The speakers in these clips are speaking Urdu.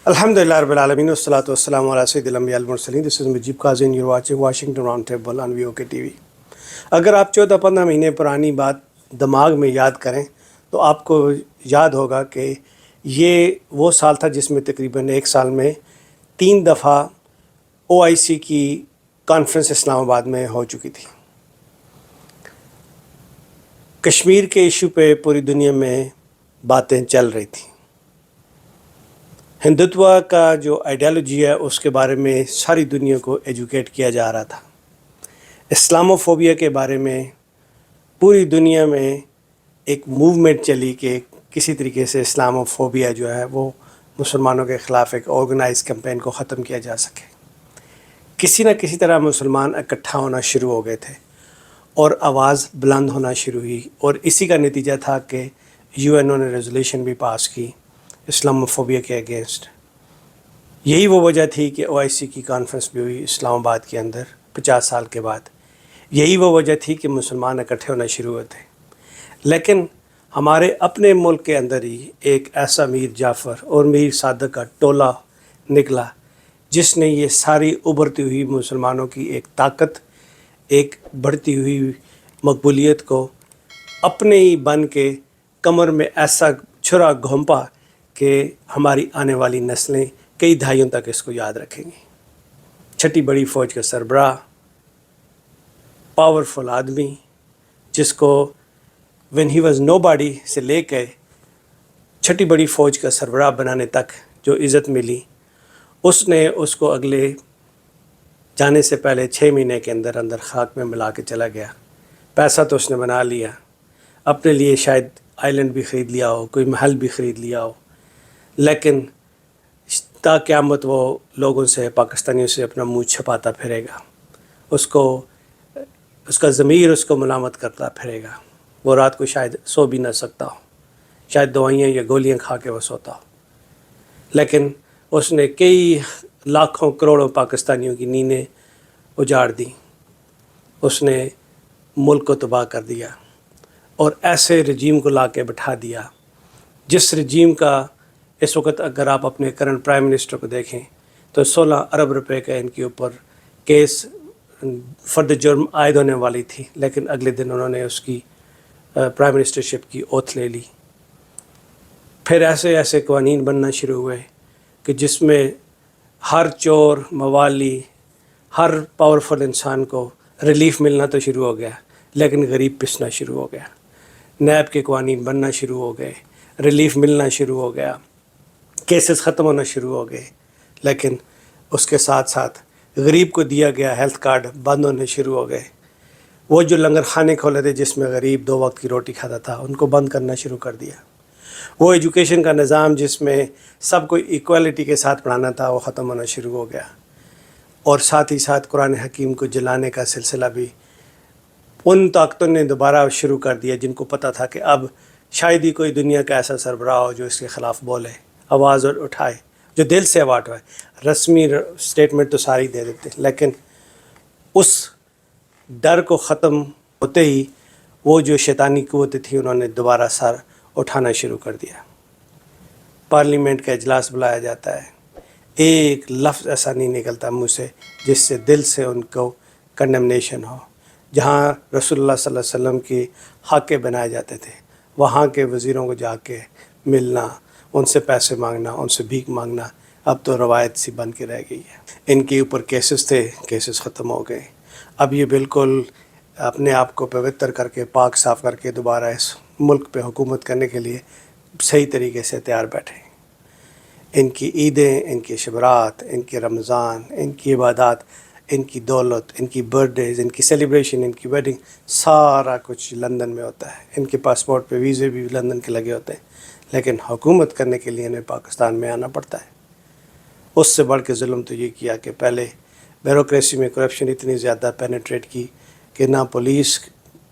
Alhamdulillah Rabbil Alameen wassalatu wassalamu ala Sayyidil Anbiya wal Mursaleen. This is Mujib Qazi and you're watching Washington Roundtable on VOK TV. اگر آپ 14-15 مہینے پرانی بات دماغ میں یاد کریں تو آپ کو یاد ہوگا کہ یہ وہ سال تھا جس میں تقریباً ایک سال میں 3 دفعہ OIC کی کانفرنس اسلام آباد میں ہو چکی تھی. کشمیر کے ایشو پہ پوری دنیا میں باتیں چل رہی تھیں. ہندوتوا کا جو آئیڈیالوجی ہے اس کے بارے میں ساری دنیا کو ایجوکیٹ کیا جا رہا تھا. اسلاموفوبیا کے بارے میں پوری دنیا میں ایک موومنٹ چلی کہ کسی طریقے سے اسلاموفوبیا جو ہے وہ مسلمانوں کے خلاف ایک آرگنائز کیمپین کو ختم کیا جا سکے. کسی نہ کسی طرح مسلمان اکٹھا ہونا شروع ہو گئے تھے اور آواز بلند ہونا شروع ہوئی، اور اسی کا نتیجہ تھا کہ UN نے ریزولوشن بھی پاس کی اسلاموفوبیا کے اگینسٹ. یہی وہ وجہ تھی کہ OIC کی کانفرنس بھی ہوئی اسلام آباد کے اندر 50 سال کے بعد. یہی وہ وجہ تھی کہ مسلمان اکٹھے ہونا شروع ہوئے تھے. لیکن ہمارے اپنے ملک کے اندر ہی ایک ایسا میر جعفر اور میر صادق کا ٹولہ نکلا جس نے یہ ساری ابھرتی ہوئی مسلمانوں کی ایک طاقت، ایک بڑھتی ہوئی مقبولیت کو اپنے ہی بن کے کمر میں ایسا چھرا گھونپا کہ ہماری آنے والی نسلیں کئی دہائیوں تک اس کو یاد رکھیں گی. چھٹی بڑی فوج کا سربراہ، پاورفل آدمی جس کو when he was nobody سے لے کے چھٹی بڑی فوج کا سربراہ بنانے تک جو عزت ملی، اس نے اس کو اگلے جانے سے پہلے 6 مہینے کے اندر اندر خاک میں ملا کے چلا گیا. پیسہ تو اس نے بنا لیا، اپنے لیے شاید آئی لینڈ بھی خرید لیا ہو، کوئی محل بھی خرید لیا ہو، لیکن تا قیامت وہ لوگوں سے، پاکستانیوں سے اپنا منہ چھپاتا پھرے گا. اس کا ضمیر اس کو ملامت کرتا پھرے گا. وہ رات کو شاید سو بھی نہ سکتا ہو، شاید دوائیاں یا گولیاں کھا کے وہ سوتا ہو، لیکن اس نے کئی لاکھوں کروڑوں پاکستانیوں کی نیندیں اجاڑ دیں. اس نے ملک کو تباہ کر دیا اور ایسے رجیم کو لا کے بٹھا دیا جس رجیم کا اس وقت اگر آپ اپنے کرنٹ پرائم منسٹر کو دیکھیں تو 16 ارب روپے کا ان کے اوپر کیس فرد جرم عائد ہونے والی تھی، لیکن اگلے دن انہوں نے اس کی پرائم منسٹرشپ کی اوتھ لے لی. پھر ایسے ایسے قوانین بننا شروع ہوئے کہ جس میں ہر چور، موالی، ہر پاورفل انسان کو ریلیف ملنا تو شروع ہو گیا، لیکن غریب پسنا شروع ہو گیا. نیب کے قوانین بننا شروع ہو گئے، ریلیف ملنا شروع ہو گیا، کیسز ختم ہونا شروع ہو گئے، لیکن اس کے ساتھ ساتھ غریب کو دیا گیا ہیلتھ کارڈ بند ہونے شروع ہو گئے. وہ جو لنگر خانے کھولے تھے جس میں غریب 2 وقت کی روٹی کھاتا تھا ان کو بند کرنا شروع کر دیا. وہ ایجوکیشن کا نظام جس میں سب کو ایکوالٹی کے ساتھ پڑھانا تھا وہ ختم ہونا شروع ہو گیا. اور ساتھ ہی ساتھ قرآن حکیم کو جلانے کا سلسلہ بھی ان طاقتوں نے دوبارہ شروع کر دیا جن کو پتہ تھا کہ اب شاید ہی کوئی دنیا کا ایسا سربراہ ہو جو اس کے خلاف بولے، آواز اٹھائے، جو دل سے آواز اٹھائے. رسمی سٹیٹمنٹ تو ساری دے دیتے، لیکن اس ڈر کو ختم ہوتے ہی وہ جو شیطانی قوتیں تھیں انہوں نے دوبارہ سر اٹھانا شروع کر دیا. پارلیمنٹ کا اجلاس بلایا جاتا ہے، ایک لفظ ایسا نہیں نکلتا منہ سے جس سے دل سے ان کو کنڈمنیشن ہو. جہاں رسول اللہ صلی اللہ علیہ وسلم کی حق بنائے جاتے تھے وہاں کے وزیروں کو جا کے ملنا، ان سے پیسے مانگنا، ان سے بھیک مانگنا اب تو روایت سی بن کے رہ گئی ہے. ان کے اوپر کیسز تھے، کیسز ختم ہو گئے. اب یہ بالکل اپنے آپ کو پوتر کر کے، پاک صاف کر کے دوبارہ اس ملک پہ حکومت کرنے کے لیے صحیح طریقے سے تیار بیٹھے. ان کی عیدیں، ان کی شبرات، ان کے رمضان، ان کی عبادات، ان کی دولت، ان کی برتھ ڈیز، ان کی سیلیبریشن، ان کی ویڈنگ، سارا کچھ لندن میں ہوتا ہے. ان کے پاسپورٹ پہ ویزے بھی لندن کے لگے ہوتے ہیں، لیکن حکومت کرنے کے لیے انہیں پاکستان میں آنا پڑتا ہے. اس سے بڑھ کے ظلم تو یہ کیا کہ پہلے بیوروکریسی میں کرپشن اتنی زیادہ پینیٹریٹ کی کہ نہ پولیس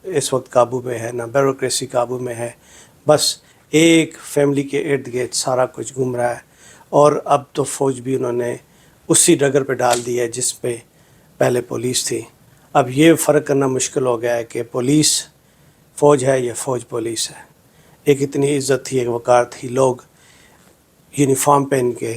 اس وقت قابو میں ہے، نہ بیوروکریسی قابو میں ہے. بس ایک فیملی کے ارد گرد سارا کچھ گھوم رہا ہے. اور اب تو فوج بھی انہوں نے اسی ڈگر پہ ڈال دی ہے جس پہ پہلے پولیس تھی. اب یہ فرق کرنا مشکل ہو گیا ہے کہ پولیس فوج ہے یا فوج پولیس ہے. ایک اتنی عزت تھی، ایک وقار تھی، لوگ یونیفارم پہن کے